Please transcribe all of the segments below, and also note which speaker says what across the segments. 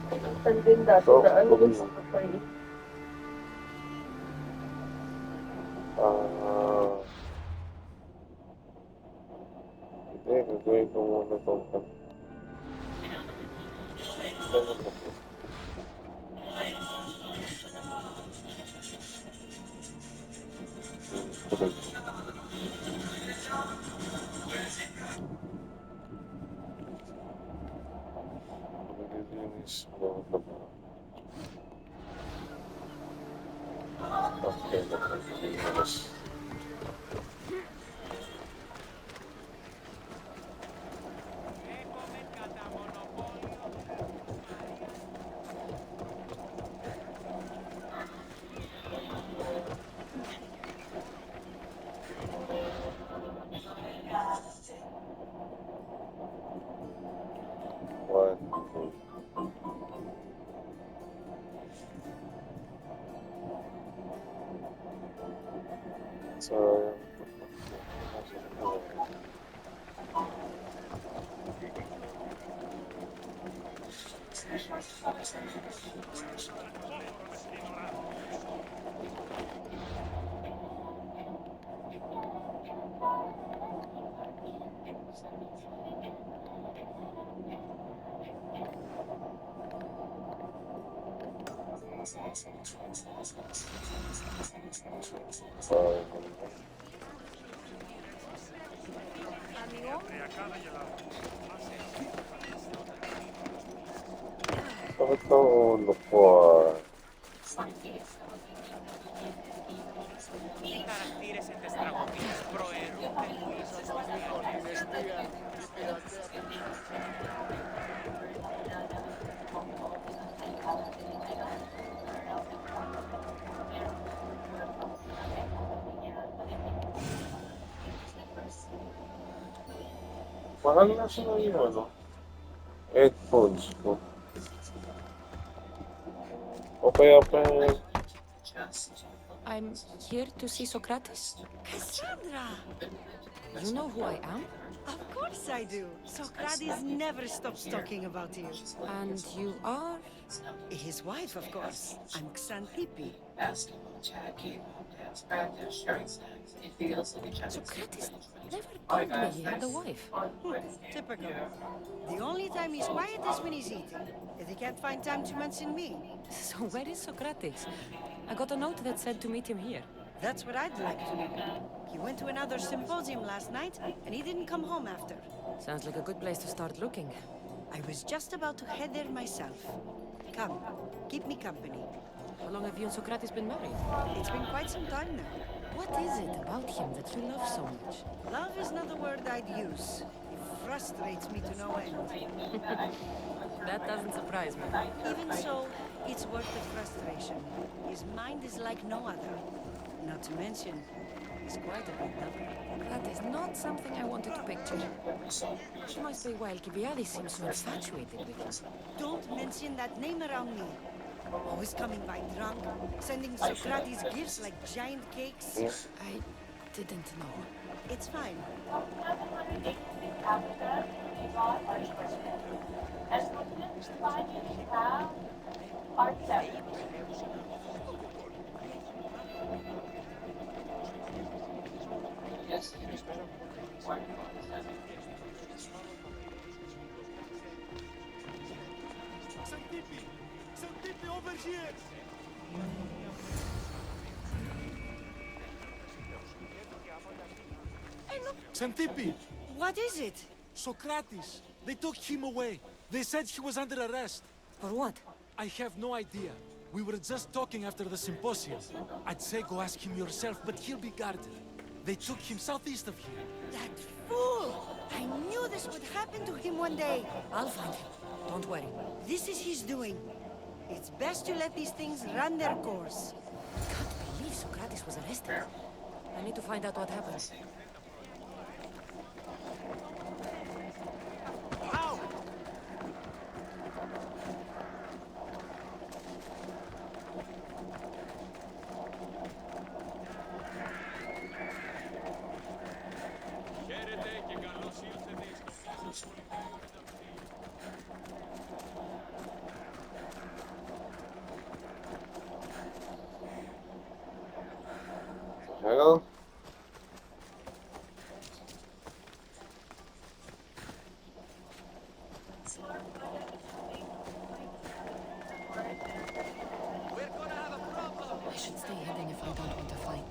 Speaker 1: Saan din dati
Speaker 2: So,
Speaker 1: na ano
Speaker 2: kung,
Speaker 1: yung sakay?
Speaker 2: ah, hindi, gagawin ko muna itong maglilinis mo ito ba? Okay, maglilinis. One, two. So,
Speaker 3: Amigo?
Speaker 2: bakit ang ulo ko
Speaker 4: Οι χαρακτήρες εν τες τραγωδίες προαιρούνται του ύψος της διαρκείας.
Speaker 2: Mahal na siya yung ano, headphones ko. O kaya pa
Speaker 3: I'm here to see Socrates.
Speaker 5: Cassandra!
Speaker 3: You know who I am?
Speaker 5: Of course I do. Socrates never stops talking about you.
Speaker 3: And you are?
Speaker 5: His wife, of course. I'm Xantippe.
Speaker 3: Socrates never told me he had a wife.
Speaker 5: Typical. The only time he's quiet is when he's eating. If he can't find time to mention me.
Speaker 3: So where is Socrates? I got a note that said to meet him here.
Speaker 5: That's what I'd like to know. He went to another symposium last night, and he didn't come home after.
Speaker 3: Sounds like a good place to start looking.
Speaker 5: I was just about to head there myself. Come, keep me company.
Speaker 3: How long have you and Socrates been married?
Speaker 5: It's been quite some time now.
Speaker 3: What is it about him that you love so much?
Speaker 5: Love is not the word I'd use. It frustrates me to no end.
Speaker 3: That doesn't surprise me.
Speaker 5: Even so, it's worth the frustration. His mind is like no other. Not to mention, he's quite a big lover.
Speaker 3: That is not something I wanted to picture. She must be why Alcibiades seems so infatuated with him.
Speaker 5: Don't mention that name around me. Always coming by drunk, sending Socrates gifts like giant cakes.
Speaker 3: I didn't know.
Speaker 5: It's fine.
Speaker 4: Xantippe! Xantippe, over here! Xantippe!
Speaker 5: What is it?
Speaker 4: Socrates! They took him away. They said he was under arrest.
Speaker 3: For what?
Speaker 4: I have no idea. We were just talking after the symposium. I'd say go ask him yourself, but he'll be guarded. They took him southeast of here.
Speaker 5: That fool! I knew this would happen to him one day.
Speaker 3: I'll find him. Don't worry.
Speaker 5: This is his doing. It's best to let these things run their course.
Speaker 3: I can't believe Socrates was arrested. I need to find out what happened.
Speaker 4: Ow! Χαίρετε και καλώς ήλθετε στο
Speaker 2: hell?
Speaker 3: I should stay hidden if I don't want to fight.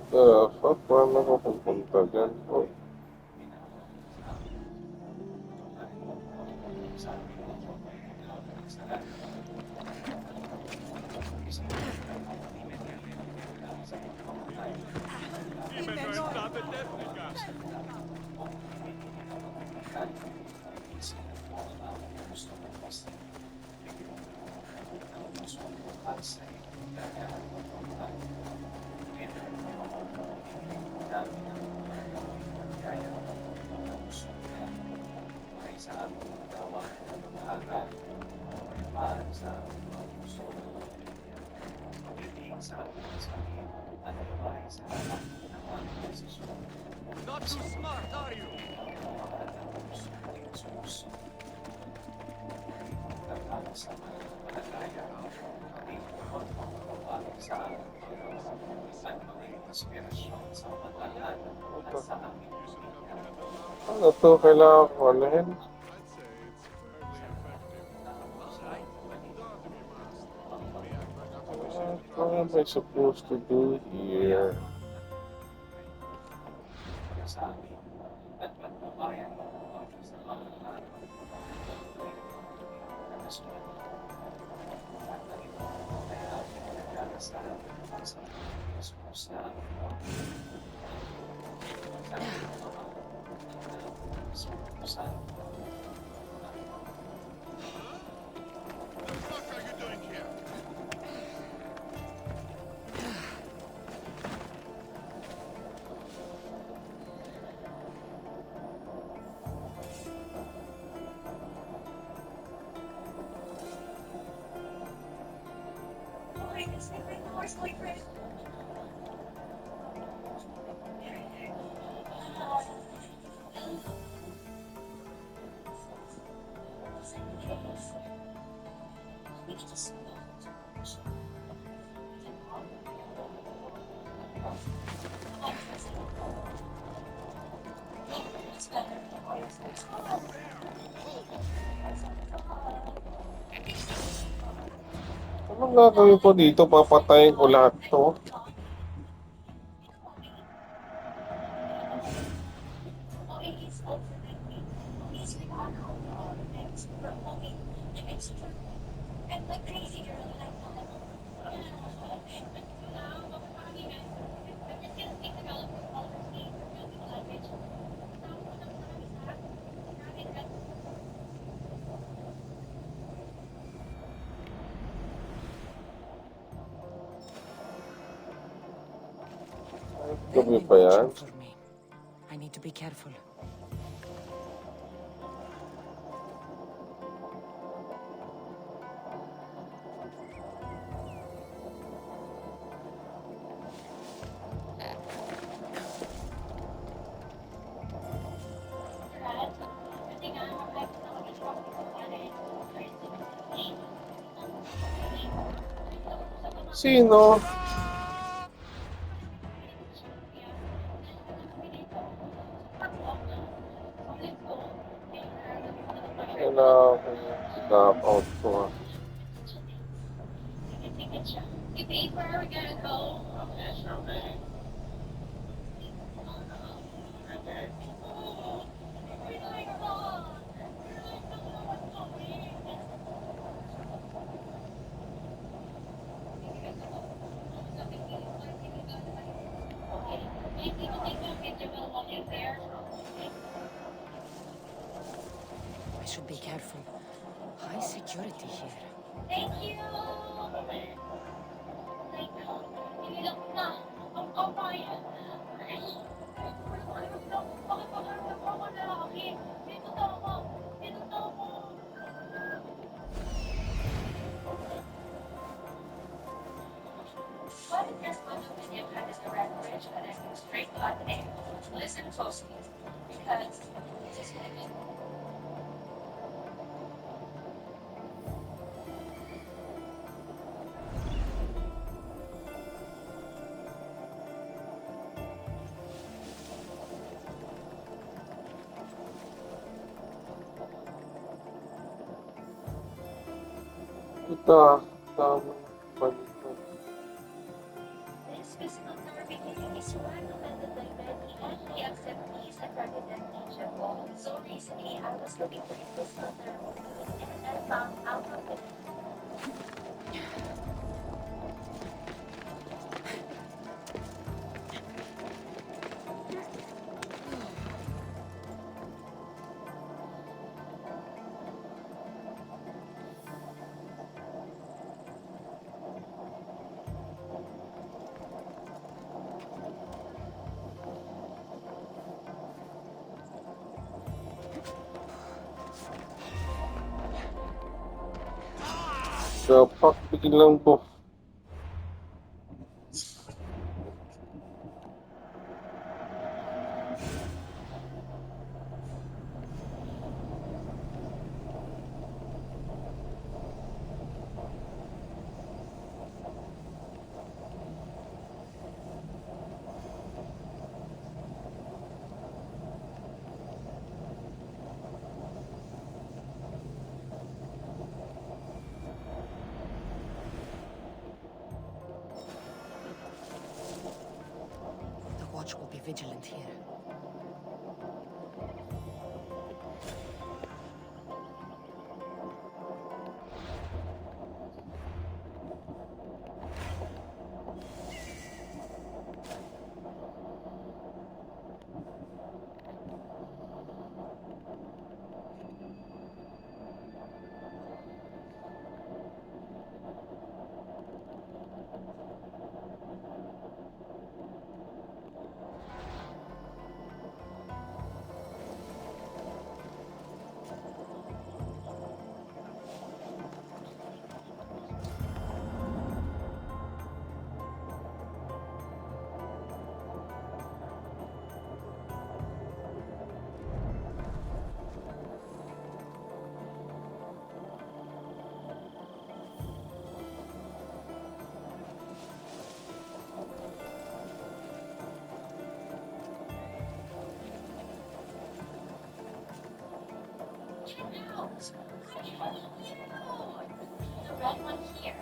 Speaker 3: The fuck? Paano ako pupunta dyan? Oh.
Speaker 4: Not too smart, are you?
Speaker 2: Ano to? Kailangan ko anuhin? What am I supposed to do here? Anong gagawin ko dito? Papatayin ko lahat to.
Speaker 3: They'll
Speaker 2: Gabi
Speaker 3: be
Speaker 2: pa yan?
Speaker 3: watching for me. I need to be careful.
Speaker 2: Sino? Kailangan ko yung stop out ko.
Speaker 3: I should be careful. High security here.
Speaker 2: Ito, tama balito.
Speaker 1: This physical therapy clinic is run attended by many and the acceptees and resident teachable. So recently I was looking for a physical therapy and I found out of it.
Speaker 2: Dapat biglang po.
Speaker 3: The watch will be vigilant here.
Speaker 1: The red one here.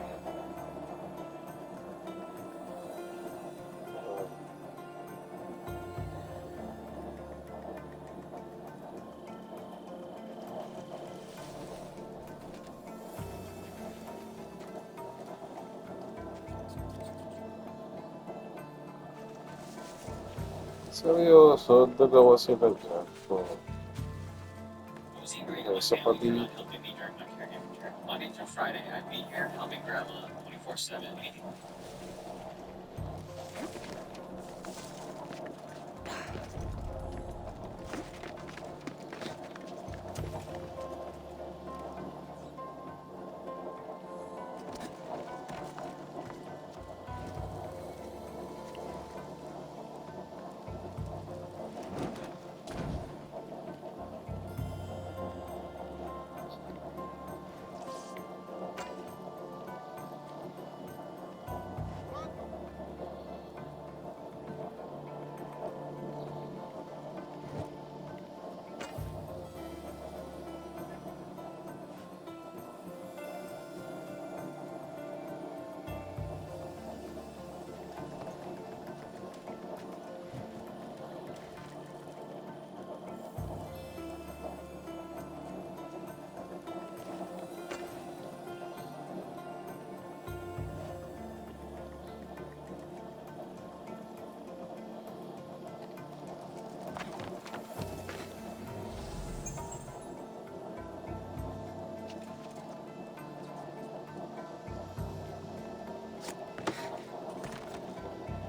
Speaker 2: Seryoso, dalawa sila dyan. So, isa pa dito.
Speaker 6: Monday through Friday, I'd be here helping Grandma 24/7.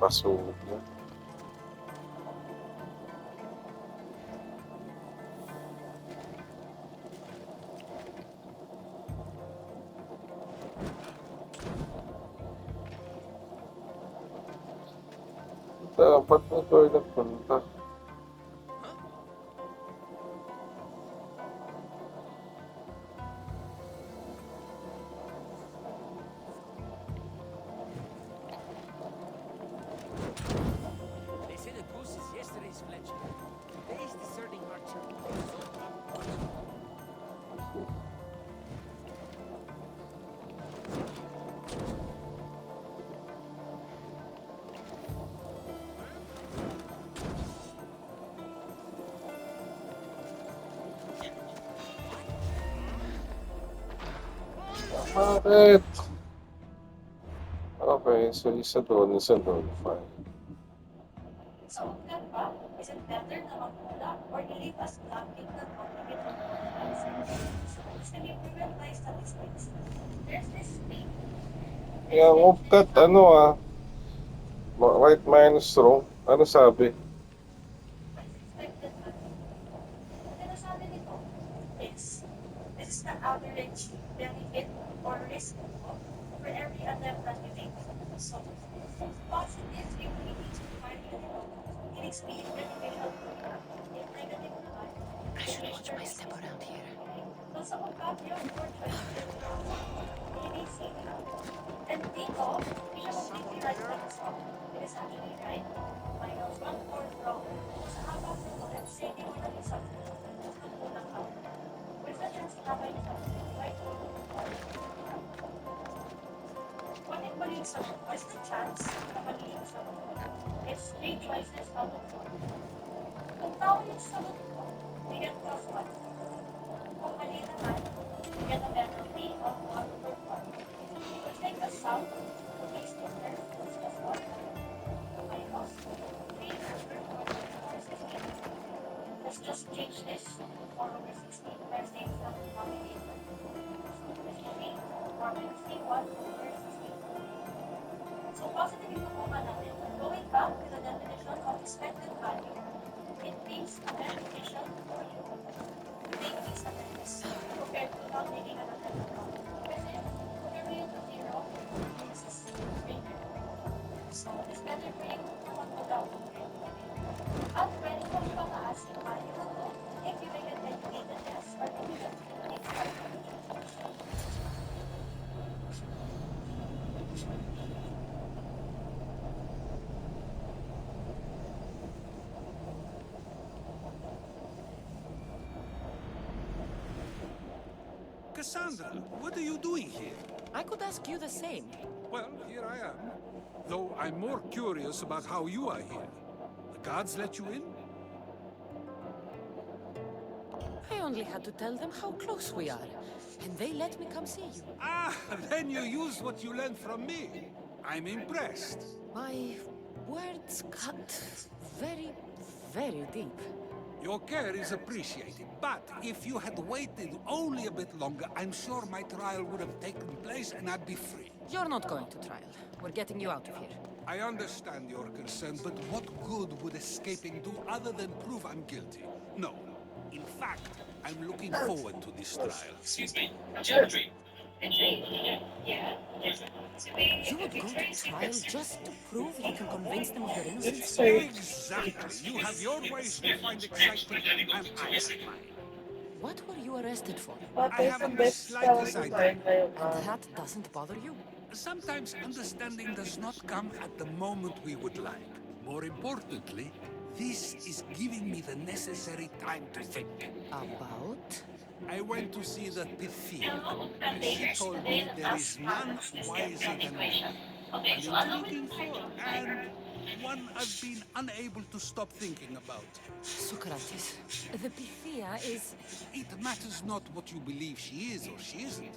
Speaker 2: Nakasuot na. Dapat na toilet punta.
Speaker 7: They say the goose is yesterday's fletcher. Today's discerning archer.
Speaker 2: Bakit? Okay, so isa doon, fine.
Speaker 1: So, nga ba? Is it better na magmula or ilipas blocking ng market of fertilizer? So, this can be proven by statistics. There's this thing.
Speaker 2: Yung upcut, ano right minus wrong. Ano sabi?
Speaker 1: What's expected value? Ang sinasabi nito is, this is the average benefit or risk for every attempt that you make. So, positive if we need to find it is being beneficial for you. If negative naman,
Speaker 3: I should watch my step around here.
Speaker 1: so sa pagkat yung for choices, ABC na. And dito, hindi siya completely right by itself. It is actually right. Minus 1/4 wrong. Sa habang nito, let's say di mo na isang kulang ka. Where's the chance na ba yung right or wrong? Kung mali sa where's the chance na mali yung sagot? It's 3 choices out of 4. Kung tao yung sagot mo, we get plus 1. Kung mali naman, we get a penalty of 1/4. We'll take the sum of these two terms, which is 1 minus 3/4/16. Let's just change this to 4/16 by saying some denominator. So this will be 4/1/16. So positive yung nakuha natin. Going back to the definition of expected value, it means a beneficial for you to make these attempts compared to not taking an attempt at all. Kasi compare mo yun to 0, this is greater. So it's better for you to magmula compared to it. At pwede kong pataas yung value na to if you make an educated guess or if you make
Speaker 8: Cassandra, what are you doing here?
Speaker 3: I could ask you the same.
Speaker 8: Well, here I am. Though I'm more curious about how you are here. The guards let you in?
Speaker 3: I only had to tell them how close we are, and they let me come see you.
Speaker 8: Ah, then you used what you learned from me. I'm impressed.
Speaker 3: My words cut very, very deep.
Speaker 8: Your care is appreciated, but if you had waited only a bit longer, I'm sure my trial would have taken place and I'd be free.
Speaker 3: You're not going to trial. We're getting you out of here.
Speaker 8: I understand your concern, but what good would escaping do other than prove I'm guilty? No. In fact, I'm looking forward to this trial.
Speaker 6: Excuse me. Geometry.
Speaker 1: Yeah.
Speaker 3: You would go to trial just to prove you can convince them of your innocence?
Speaker 8: Exactly. You have your ways to find excitement, and I have mine.
Speaker 3: What were you arrested for?
Speaker 8: I haven't the slightest idea.
Speaker 3: And that doesn't bother you?
Speaker 8: Sometimes understanding does not come at the moment we would like. More importantly, this is giving me the necessary time to think.
Speaker 3: About?
Speaker 8: I went to see the Pythia, and she told me there is none wiser than me. An intriguing thought, and one I've been unable to stop thinking about.
Speaker 3: Socrates, the Pythia is...
Speaker 8: It matters not what you believe she is or she isn't.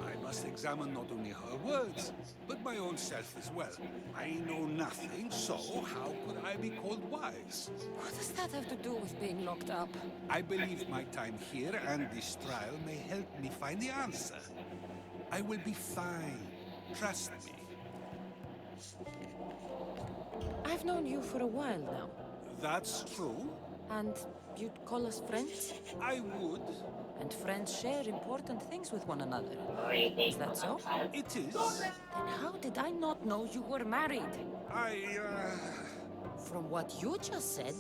Speaker 8: I must examine not only her words, but my own self as well. I know nothing, so how could I be called wise?
Speaker 3: What does that have to do with being locked up?
Speaker 8: I believe my time here and this trial may help me find the answer. I will be fine. Trust me.
Speaker 3: I've known you for a while now.
Speaker 8: That's true.
Speaker 3: And you'd call us friends?
Speaker 8: I would.
Speaker 3: And friends share important things with one another. Is that so?
Speaker 8: It is.
Speaker 3: Then how did I not know you were married?
Speaker 8: I,
Speaker 3: From what you just said,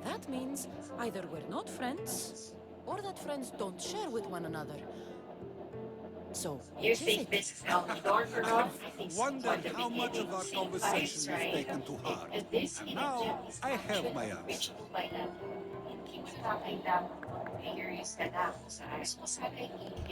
Speaker 3: that means either we're not friends, or that friends don't share with one another. So,
Speaker 1: You
Speaker 3: which is
Speaker 1: think
Speaker 3: it?
Speaker 1: this is how the door for all? I think so.
Speaker 8: wondered
Speaker 1: From the
Speaker 8: how much of
Speaker 1: beginning,
Speaker 8: our
Speaker 1: same
Speaker 8: conversation
Speaker 1: vibes,
Speaker 8: you've
Speaker 1: right?
Speaker 8: taken to heart.
Speaker 1: And this
Speaker 8: And now I have my answer.
Speaker 1: reachable by now. Hindi mo na kailangan mag-curious ka na kung sa ayos mo sana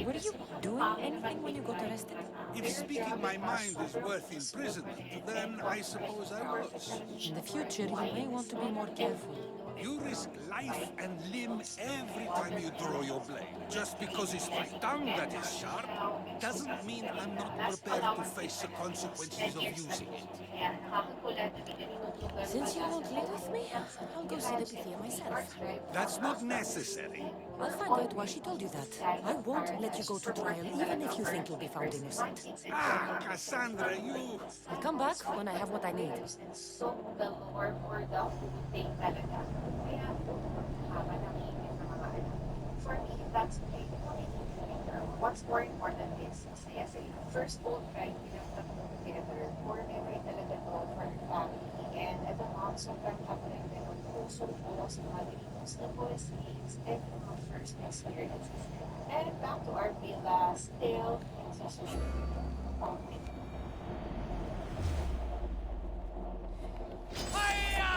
Speaker 3: Were you doing anything when you got arrested?
Speaker 8: If speaking my mind is worth imprisonment, then I suppose I was.
Speaker 3: In the future, you may want to be more careful.
Speaker 8: You risk life and limb every time you draw your blade. Just because it's my tongue that is sharp doesn't mean I'm not prepared to face the consequences of using it.
Speaker 3: Since you won't leave with me, I'll go see the Pythia myself.
Speaker 8: That's not necessary.
Speaker 3: I'll find out why she told you that. I won't let you go to trial, even if you think you'll be found innocent.
Speaker 8: Ah, Cassandra, you...
Speaker 3: I'll come back when I have what I need.
Speaker 1: So, galore for the thing talaga. Kaya, haba ng ibig ng mga anak. For me, that's okay. What's more important is, masaya sa'yo. First boat ride, pinagtapos together. For memory talaga to for our family. And as a mom, sobrang happy rin din ang puso-puso sa mga dreams na policies and mga first experiences. And back to our villa, still, susunod. Okay.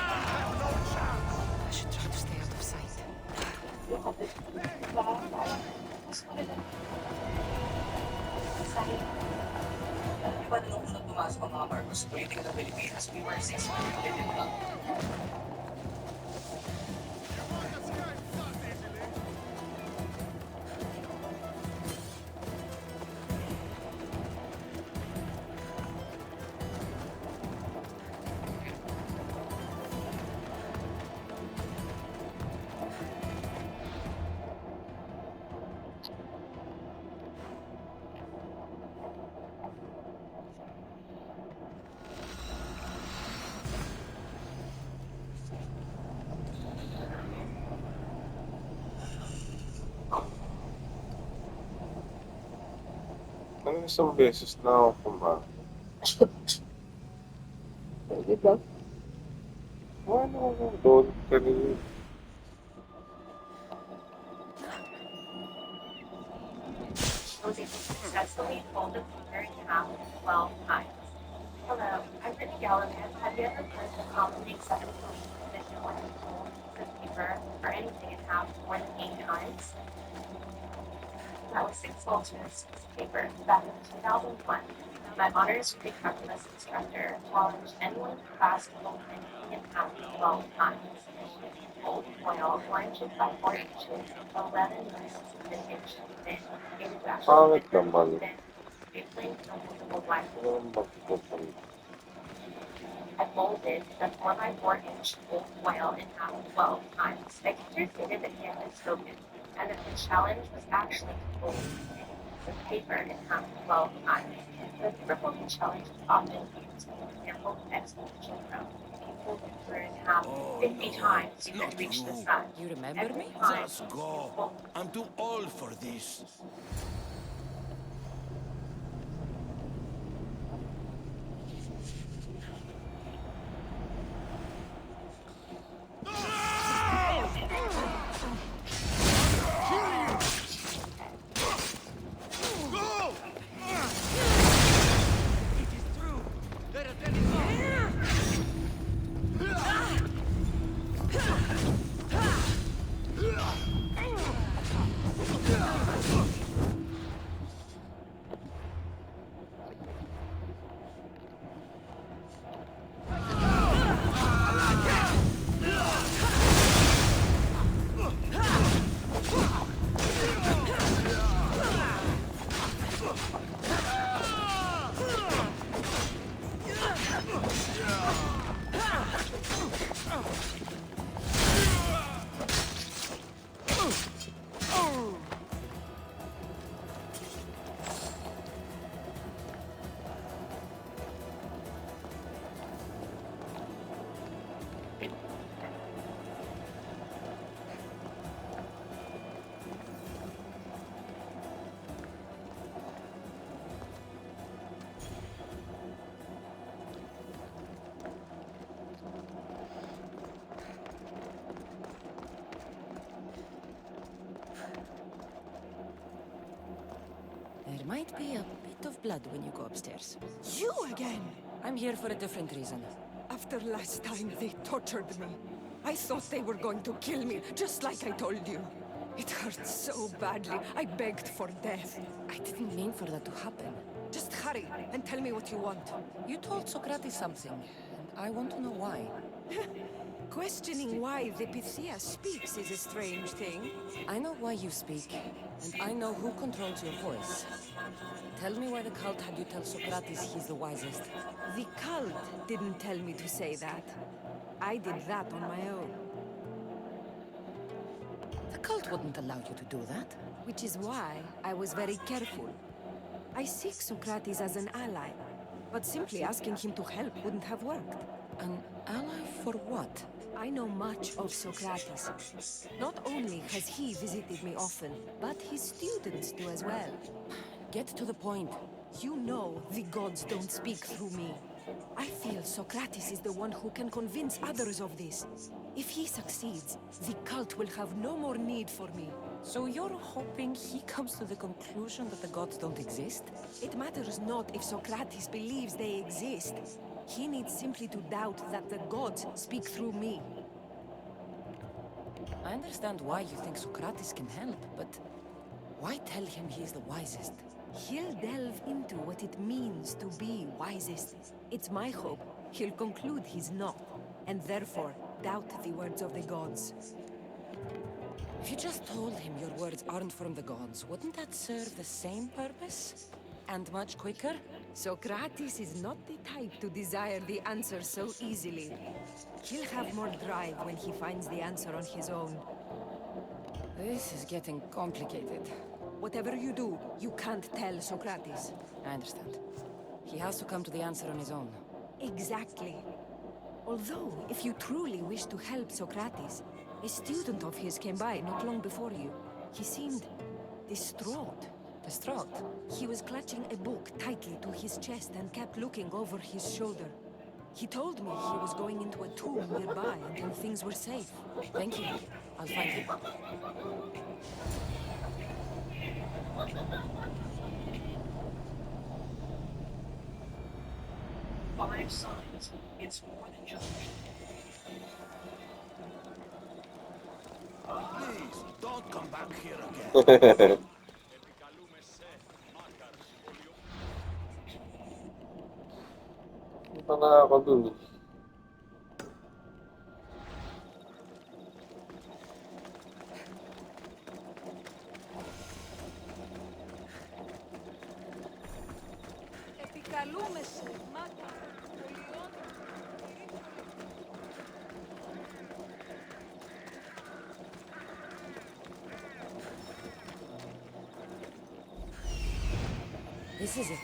Speaker 3: I should try to stay out of sight.
Speaker 6: Di ba nung unang pumasok ang mga Marcos, politika ng Pilipinas, we were 600 billion lang.
Speaker 2: Ano isang beses na ako kumain. Di ba? Ano ako doon kanina?
Speaker 1: Was able to successfully fold the finger in half 12 times. Hello, I'm Brittany Gallivan. Have you ever heard the commonly accepted belief that no one can fold a piece of paper or anything in half more than 8 times? That was 6 folds for this piece of paper back in 2001. My honors Greek calculus instructor challenged anyone to class to fold anything in half 12 times. Fold foil 4 inches by 4 inches, 11 pieces of an inch thin. It is actually
Speaker 2: Pangit naman.
Speaker 1: thin, stapling from multiple blankets.
Speaker 2: Ano ang magpupunta?
Speaker 1: I molded the 4 by 4 inch fold foil in half 12 times. I communicated that he had been spoken, and that the challenge was actually to fold a piece of paper in half 12 times. The paper folding challenge is often used as an example of exponential growth. If you fold paper in half 50 times, you can reach the sun.
Speaker 3: You remember me?
Speaker 7: Just go. I'm too old for this. It is true. There are many.
Speaker 3: might be a bit of blood when you go upstairs.
Speaker 9: You again!
Speaker 3: I'm here for a different reason.
Speaker 9: After last time, they tortured me. I thought they were going to kill me, just like I told you. It hurt so badly. I begged for death.
Speaker 3: I didn't mean for that to happen.
Speaker 9: Just hurry and tell me what you want.
Speaker 3: You told Socrates something, and I want to know why.
Speaker 9: Questioning why the Pythia speaks is a strange thing.
Speaker 3: I know why you speak, and I know who controls your voice. Tell me why the cult had you tell Socrates he's the wisest.
Speaker 9: The cult didn't tell me to say that. I did that on my own.
Speaker 3: The cult wouldn't allow you to do that.
Speaker 9: Which is why I was very careful. I seek Socrates as an ally, but simply asking him to help wouldn't have worked.
Speaker 3: An ally for what?
Speaker 9: I know much of Socrates. Not only has he visited me often, but his students do as well.
Speaker 3: Get to the point.
Speaker 9: You know the gods don't speak through me. I feel Socrates is the one who can convince others of this. If he succeeds, the cult will have no more need for me.
Speaker 3: So you're hoping he comes to the conclusion that the gods don't exist?
Speaker 9: It matters not if Socrates believes they exist. He needs simply to doubt that the gods speak through me.
Speaker 3: I understand why you think Socrates can help, but why tell him he's the wisest?
Speaker 9: He'll delve into what it means to be wisest. It's my hope he'll conclude he's not, and therefore doubt the words of the gods.
Speaker 3: If you just told him your words aren't from the gods, wouldn't that serve the same purpose? And much quicker?
Speaker 9: Socrates is not the type to desire the answer so easily. He'll have more drive when he finds the answer on his own.
Speaker 3: This is getting complicated.
Speaker 9: Whatever you do, you can't tell Socrates.
Speaker 3: I understand. He has to come to the answer on his own.
Speaker 9: Exactly. Although, if you truly wish to help Socrates, a student of his came by not long before you. He seemed distraught.
Speaker 3: Distraught?
Speaker 9: He was clutching a book tightly to his chest and kept looking over his shoulder. He told me he was going into a tomb nearby until things were safe.
Speaker 3: Thank you. I'll find him.
Speaker 6: Five signs. It's more than just.
Speaker 7: Please, don't come back here again.
Speaker 2: Punta na ako dun.
Speaker 5: Επικαλούμε σε, Μάκα.
Speaker 3: This is it.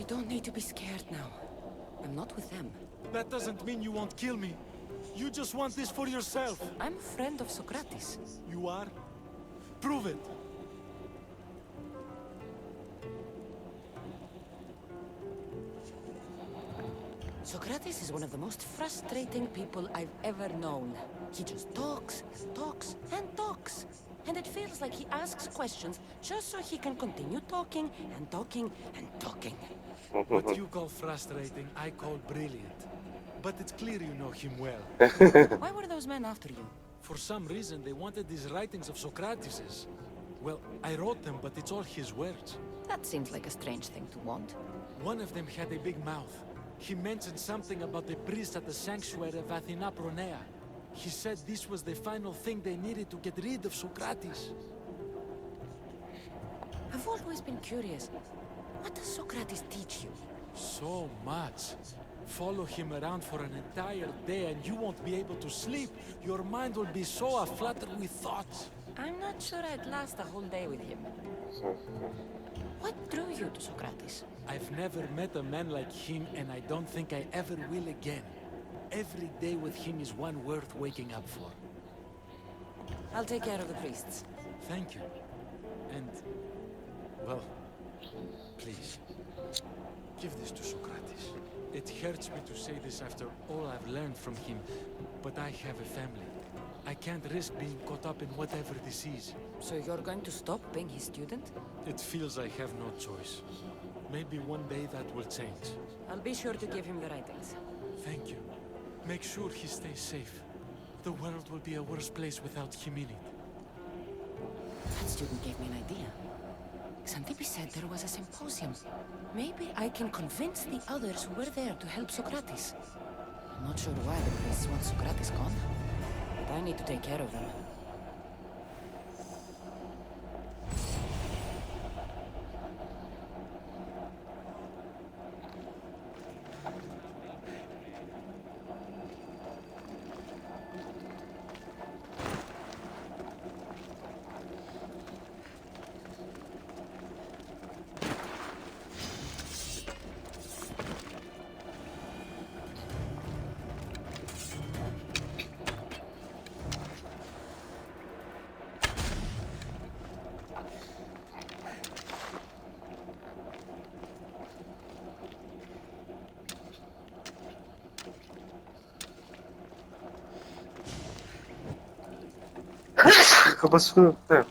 Speaker 3: You don't need to be scared now. I'm not with them.
Speaker 4: That doesn't mean you won't kill me. You just want this for yourself.
Speaker 3: I'm a friend of Socrates.
Speaker 4: You are? Prove it.
Speaker 3: Socrates is one of the most frustrating people I've ever known. He just talks, talks, and talks. And it feels like he asks questions just so he can continue talking and talking and talking.
Speaker 4: What you call frustrating, I call brilliant. But it's clear you know him well.
Speaker 3: Why were those men after you?
Speaker 4: For some reason, they wanted these writings of Socrates's. Well, I wrote them, but it's all his words.
Speaker 3: That seems like a strange thing to want.
Speaker 4: One of them had a big mouth. He mentioned something about the priest at the sanctuary of Athena Pronea. He said this was the final thing they needed to get rid of Socrates.
Speaker 3: I've always been curious. What does Socrates teach you?
Speaker 4: So much. Follow him around for an entire day and you won't be able to sleep. Your mind will be so aflutter with thoughts.
Speaker 3: I'm not sure I'd last a whole day with him. What drew you to Socrates?
Speaker 4: I've never met a man like him and I don't think I ever will again. Every day with him is one worth waking up for.
Speaker 3: I'll take care of the priests.
Speaker 4: Thank you. And, well, please, give this to Socrates. It hurts me to say this after all I've learned from him, but I have a family. I can't risk being caught up in whatever this is.
Speaker 3: So you're going to stop being his student?
Speaker 4: It feels I have no choice. Maybe one day that will change.
Speaker 3: I'll be sure to give him the writings.
Speaker 4: Thank you. Make sure he stays safe. The world will be a worse place without him in it.
Speaker 3: That student gave me an idea. Xantippe said there was a symposium. Maybe I can convince the others who were there to help Socrates. I'm not sure why the priests want Socrates gone, but I need to take care of them.
Speaker 2: Kafasını öptü.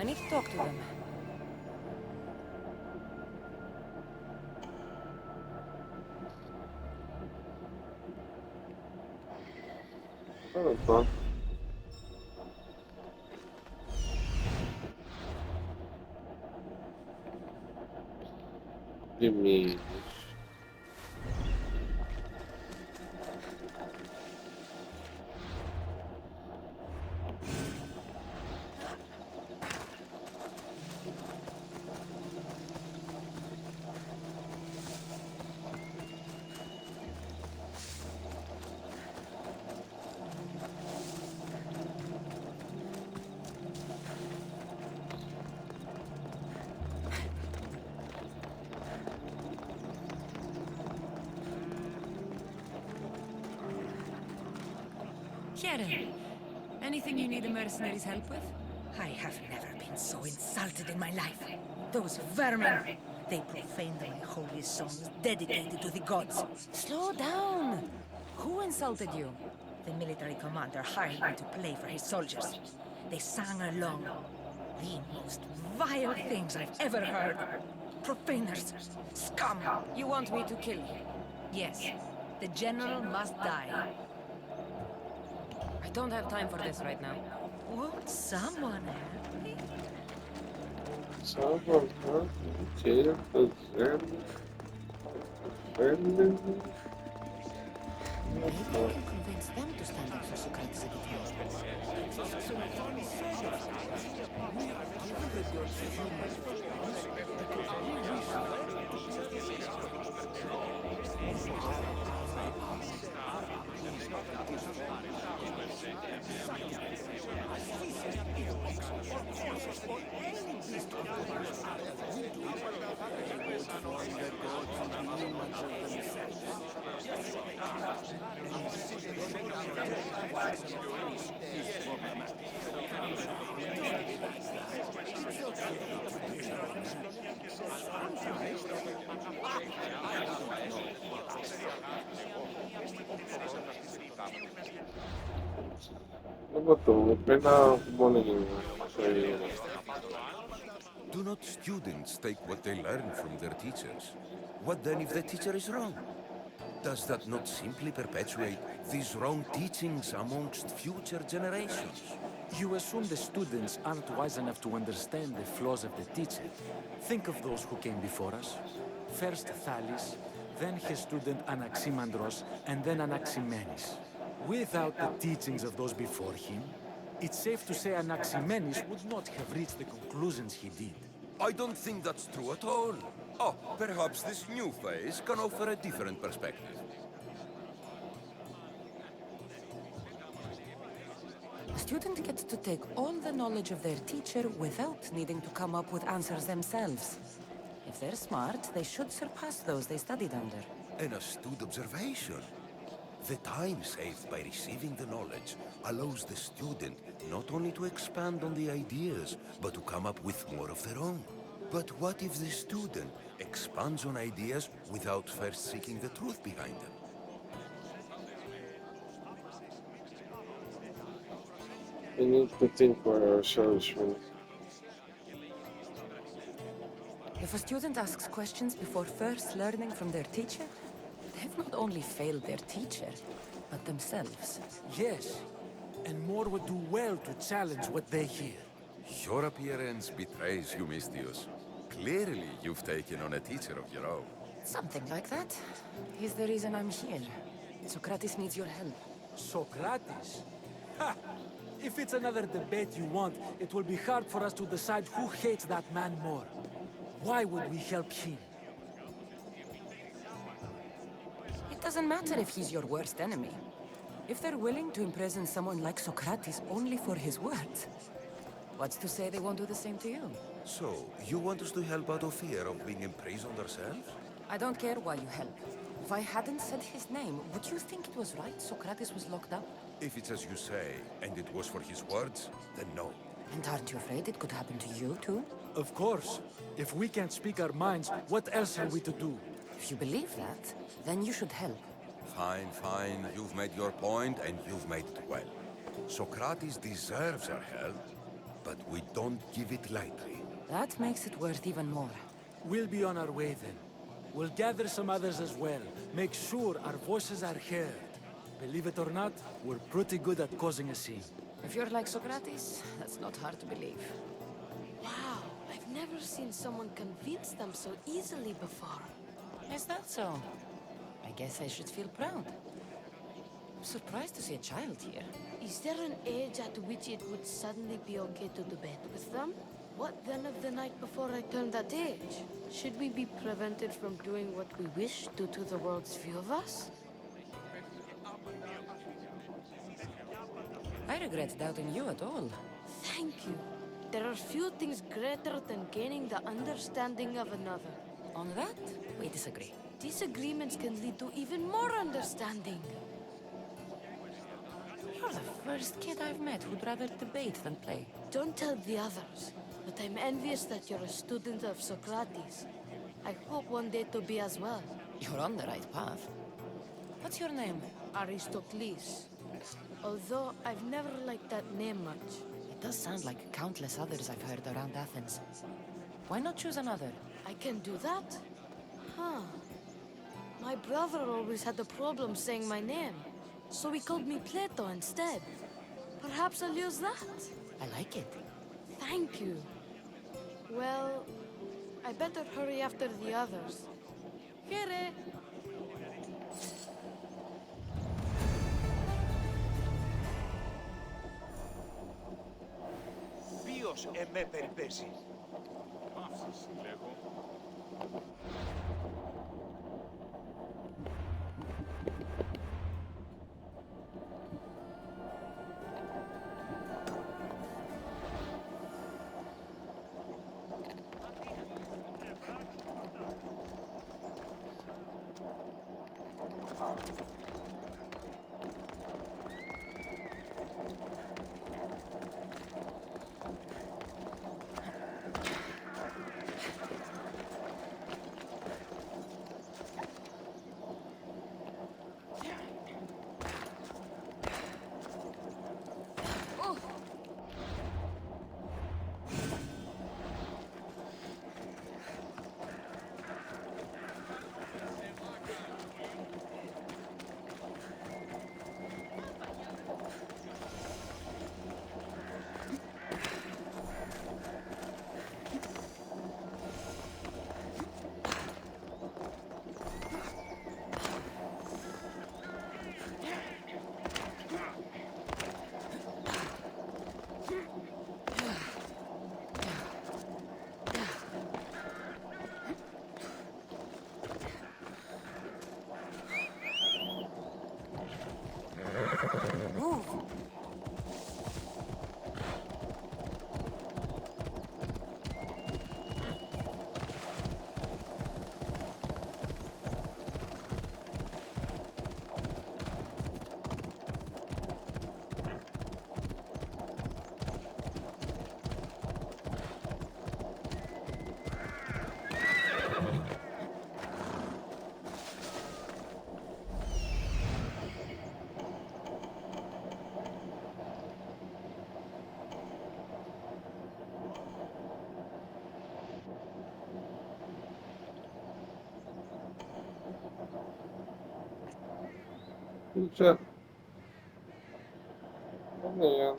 Speaker 3: I need to talk to them.
Speaker 2: Evet lan. Bilmiyorum.
Speaker 3: Karen, anything you need a mercenary's help with?
Speaker 9: I have never been so insulted in my life. Those vermin! They profaned my holy songs dedicated to the gods.
Speaker 3: Slow down! Who insulted you?
Speaker 9: The military commander hired me to play for his soldiers. They sang along. The most vile things I've ever heard. Profaners. Scum.
Speaker 3: You want me to kill you?
Speaker 9: Yes, the general must die.
Speaker 3: I don't have time for this right now.
Speaker 9: Won't someone help me?
Speaker 2: Someone help me kill the Zen.
Speaker 3: Maybe I can convince them to stand up for Socrates at the
Speaker 2: Ano ba to? Pinaka-morning sa'yo.
Speaker 10: Do not students take what they learn from their teachers? What then if the teacher is wrong? Does that not simply perpetuate these wrong teachings amongst future generations?
Speaker 4: You assume the students aren't wise enough to understand the flaws of the teacher. Think of those who came before us. First Thales, then his student Anaximandros, and then Anaximenes. Without the teachings of those before him, it's safe to say Anaximenes would not have reached the conclusions he did.
Speaker 10: I don't think that's true at all. Oh, perhaps this new phase can offer a different perspective.
Speaker 3: A student gets to take all the knowledge of their teacher without needing to come up with answers themselves. If they're smart, they should surpass those they studied under.
Speaker 10: An astute observation. The time saved by receiving the knowledge allows the student not only to expand on the ideas, but to come up with more of their own. But what if the student expands on ideas without first seeking the truth behind them?
Speaker 2: We need to think for ourselves, man.
Speaker 3: If a student asks questions before first learning from their teacher, they've not only failed their teacher, but themselves.
Speaker 4: Yes, and more would do well to challenge what they hear.
Speaker 10: Your appearance betrays you, Mystius. Clearly, you've taken on a teacher of your own.
Speaker 3: Something like that. He's the reason I'm here. Socrates needs your help.
Speaker 4: Socrates? Ha! If it's another debate you want, it will be hard for us to decide who hates that man more. Why would we help him?
Speaker 3: It doesn't matter if he's your worst enemy. If they're willing to imprison someone like Socrates only for his words, what's to say they won't do the same to you?
Speaker 10: So, you want us to help out of fear of being imprisoned ourselves?
Speaker 3: I don't care why you help. If I hadn't said his name, would you think it was right Socrates was locked up?
Speaker 10: If it's as you say, and it was for his words, then no.
Speaker 3: And aren't you afraid it could happen to you too?
Speaker 4: Of course. If we can't speak our minds, what else are we to do?
Speaker 3: If you believe that, then you should help.
Speaker 10: Fine, fine. You've made your point, and you've made it well. Socrates deserves our help, but we don't give it lightly.
Speaker 3: That makes it worth even more.
Speaker 4: We'll be on our way then. We'll gather some others as well. Make sure our voices are heard. Believe it or not, we're pretty good at causing a scene.
Speaker 3: If you're like Socrates, that's not hard to believe.
Speaker 11: Wow, I've never seen someone convince them so easily before.
Speaker 3: Is that so? I guess I should feel proud. I'm surprised to see a child here.
Speaker 11: Is there an age at which it would suddenly be okay to debate with them? What then of the night before I turned that age? Should we be prevented from doing what we wish due to the world's view of us?
Speaker 3: I regret doubting you at all.
Speaker 11: Thank you. There are few things greater than gaining the understanding of another.
Speaker 3: On that, we disagree.
Speaker 11: Disagreements can lead to even more understanding.
Speaker 3: You're You're the first kid I've met who'd rather debate than play.
Speaker 11: Don't tell the others, but I'm envious that you're a student of Socrates. I hope one day to be as well.
Speaker 3: You're on the right path. What's your name?
Speaker 11: Aristocles. Although I've never liked that name much.
Speaker 3: It does sound like countless others I've heard around Athens. Why not choose another?
Speaker 11: I can do that? Huh. My brother always had a problem saying my name, so he called me Plato instead. Perhaps I'll use that.
Speaker 3: I like it.
Speaker 11: Thank you. Well, I better hurry after the others. Here.
Speaker 12: Ποιος εμέ περιπέσει.
Speaker 13: Παύσεις, λέγω.
Speaker 2: Kurczę. No nie wiem.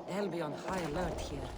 Speaker 3: They'll be on high alert here.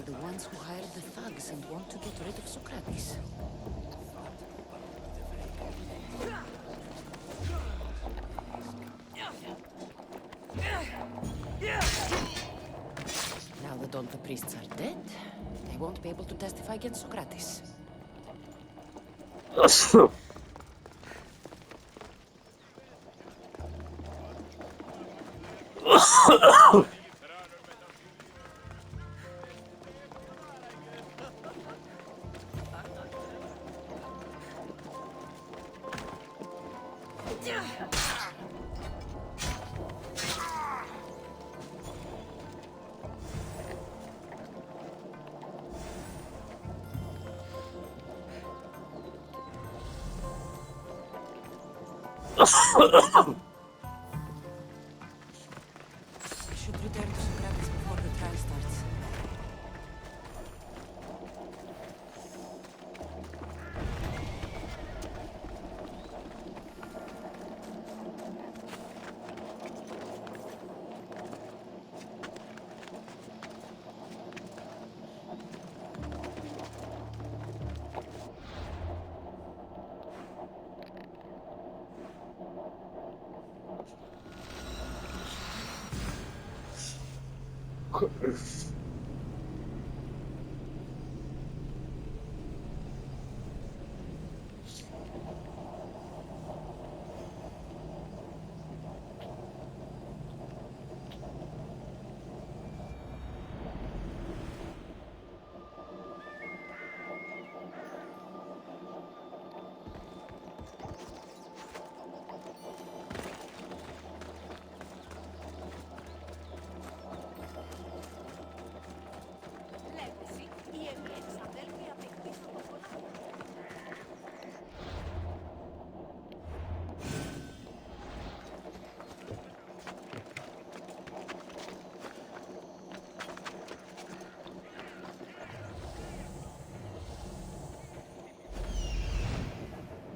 Speaker 3: The ones who hired the thugs and want to get rid of Socrates. priests are dead, they won't be able to testify against Socrates. We should return to Socrates before the trial starts.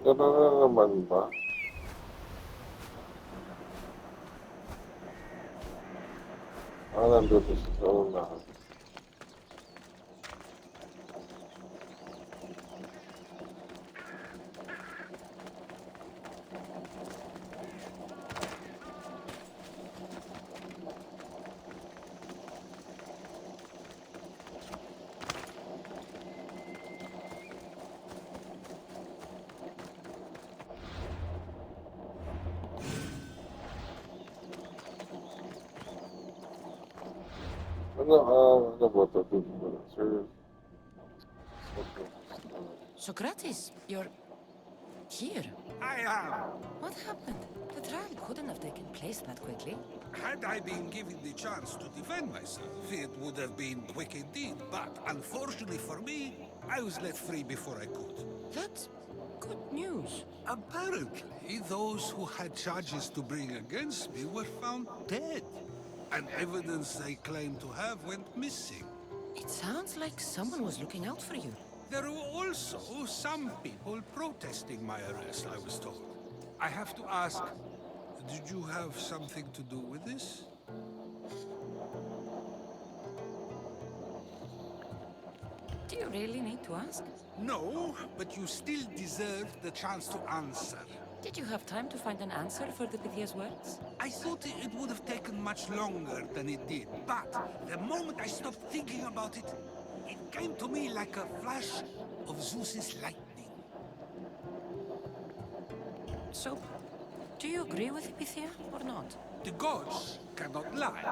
Speaker 2: Ganun na naman ba? Nandito siya sa unahan. Ano ba ito? Sir,
Speaker 3: Socrates, you're here.
Speaker 8: I am.
Speaker 3: What happened? The trial couldn't have taken place that quickly.
Speaker 8: Had I been given the chance to defend myself, it would have been quick indeed. But unfortunately for me, I was let free before I could.
Speaker 3: That's good news.
Speaker 8: Apparently, those who had charges to bring against me were found dead. And evidence they claimed to have went missing.
Speaker 3: It sounds like someone was looking out for you.
Speaker 8: There were also some people protesting my arrest, I was told. I have to ask, did you have something to do with this?
Speaker 3: Do you really need to ask?
Speaker 8: No, but you still deserve the chance to answer.
Speaker 3: Did you have time to find an answer for the Pythia's words?
Speaker 8: I thought it would have taken much longer than it did, but the moment I stopped thinking about it, it came to me like a flash of Zeus's lightning.
Speaker 3: So, do you agree with Pythia or not?
Speaker 8: The gods cannot lie.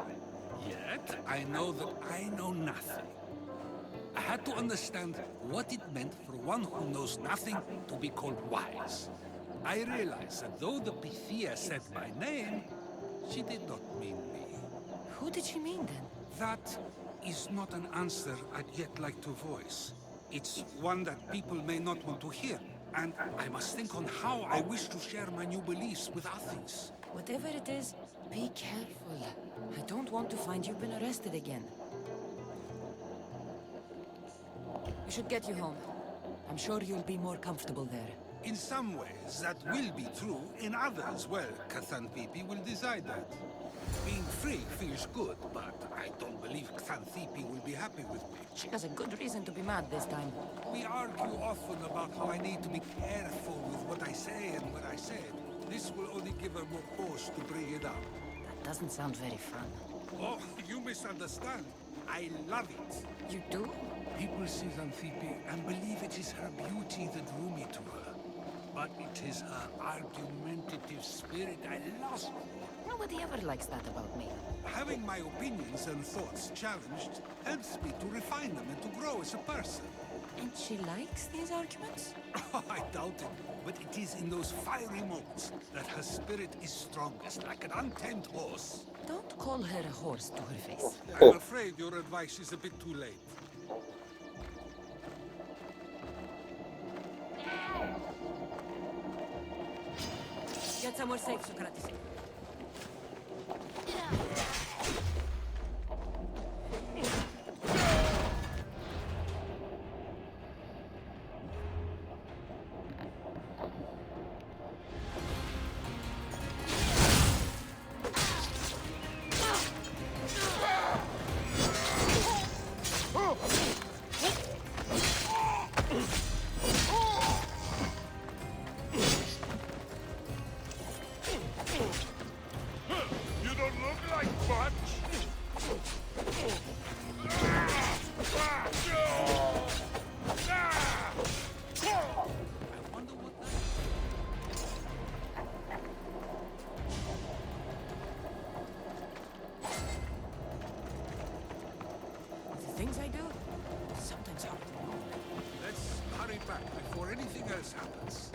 Speaker 8: Yet, I know that I know nothing. I had to understand what it meant for one who knows nothing to be called wise. I realized that though the Pythia said my name, she did not mean me.
Speaker 3: Who did she mean then?
Speaker 8: That is not an answer I'd yet like to voice. It's one that people may not want to hear, and I must think on how I wish to share my new beliefs with Athens.
Speaker 3: Whatever it is, be careful. I don't want to find you've been arrested again. We should get you home. I'm sure you'll be more comfortable there.
Speaker 8: In some ways, that will be true. In others, well, Xanthippe will decide that. Being free feels good, but I don't believe Xanthippe will be happy with me.
Speaker 3: She has a good reason to be mad this time.
Speaker 8: We argue often about how I need to be careful with what I say and what I said. This will only give her more cause to bring it up.
Speaker 3: That doesn't sound very fun.
Speaker 8: Oh, you misunderstand. I love it.
Speaker 3: You do?
Speaker 8: People see Xanthippe and believe it is her beauty that drew me to her. But it is her argumentative spirit I lost.
Speaker 3: Nobody ever likes that about me.
Speaker 8: Having my opinions and thoughts challenged helps me to refine them and to grow as a person.
Speaker 3: And she likes these arguments?
Speaker 8: I doubt it, but it is in those fiery moments that her spirit is strongest, like an untamed horse.
Speaker 3: Don't call her a horse to her face.
Speaker 8: I'm afraid your advice is a bit too late.
Speaker 5: Get somewhere safe, Socrates.
Speaker 13: You don't look like much.
Speaker 3: The things I do, sometimes hard to know.
Speaker 8: Let's hurry back before anything else happens.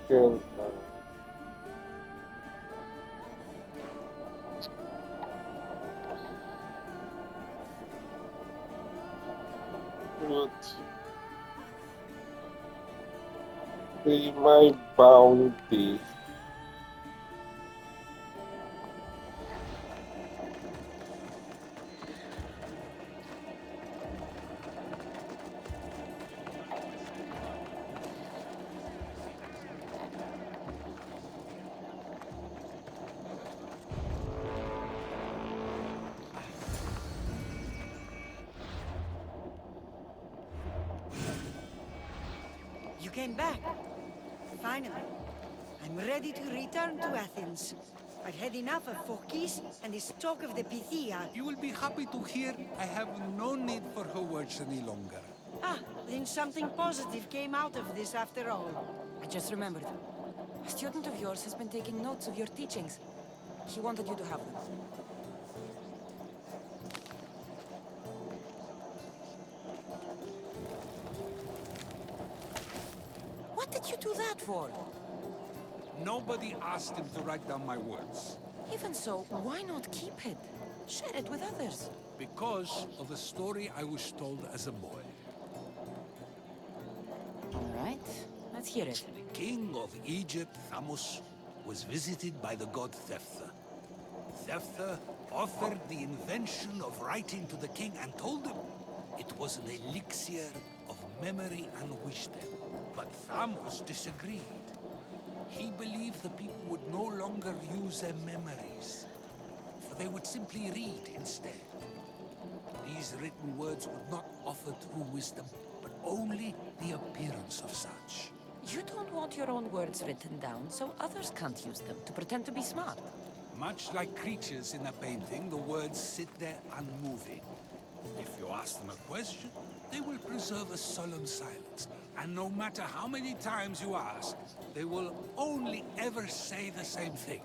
Speaker 2: Can put pay my bounty.
Speaker 5: You came back. Finally. I'm ready to return to Athens. I've had enough of Phokis and this talk of the Pythia.
Speaker 8: You will be happy to hear I have no need for her words any longer.
Speaker 5: Ah, then something positive came out of this after all.
Speaker 3: I just remembered. A student of yours has been taking notes of your teachings. He wanted you to have them. What did you do that for?
Speaker 8: Nobody asked him to write down my words.
Speaker 3: Even so, why not keep it? Share it with others.
Speaker 8: Because of a story I was told as a boy.
Speaker 3: All right, let's hear it.
Speaker 8: The king of Egypt, Thamos, was visited by the god Thephtha. Thephtha offered the invention of writing to the king and told him it was an elixir of memory and wisdom. But Thamos disagreed. He believed the people would no longer use their memories, for they would simply read instead. These written words would not offer true wisdom, but only the appearance of such.
Speaker 3: You don't want your own words written down, so others can't use them to pretend to be smart.
Speaker 8: Much like creatures in a painting, the words sit there unmoving. If you ask them a question, they will preserve a solemn silence. And no matter how many times you ask, they will only ever say the same thing.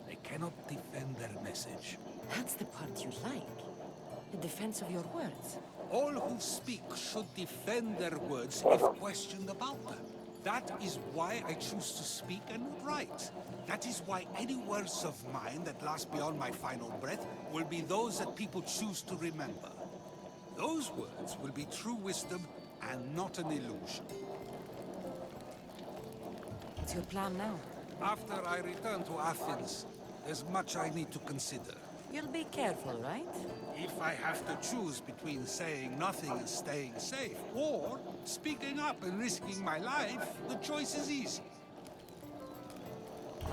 Speaker 8: They cannot defend their message.
Speaker 3: That's the part you like. The defense of your words.
Speaker 8: All who speak should defend their words if questioned about them. That is why I choose to speak and not write. That is why any words of mine that last beyond my final breath will be those that people choose to remember. Those words will be true wisdom and not an illusion.
Speaker 3: What's your plan now?
Speaker 8: After I return to Athens, there's much I need to consider.
Speaker 3: You'll be careful, right?
Speaker 8: If I have to choose between saying nothing and staying safe, or speaking up and risking my life, the choice is easy.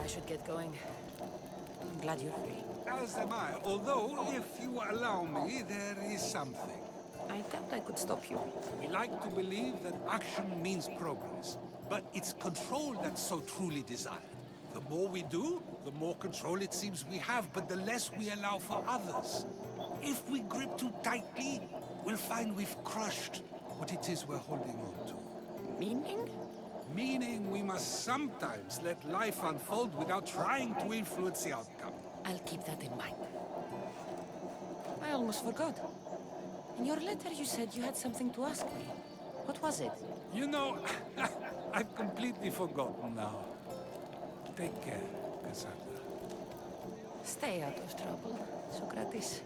Speaker 3: I should get going. I'm glad you're free.
Speaker 8: As am I, although, if you allow me, there is something.
Speaker 3: I doubt I could stop you.
Speaker 8: We like to believe that action means progress, but it's control that's so truly desired. The more we do, the more control it seems we have, but the less we allow for others. If we grip too tightly, we'll find we've crushed what it is we're holding on to.
Speaker 3: Meaning?
Speaker 8: Meaning we must sometimes let life unfold without trying to influence the outcome.
Speaker 3: I'll keep that in mind. I almost forgot. In your letter you said you had something to ask me. What was it?
Speaker 8: You know, I've completely forgotten now. Take care, Cassandra.
Speaker 3: Stay out of trouble, Socrates.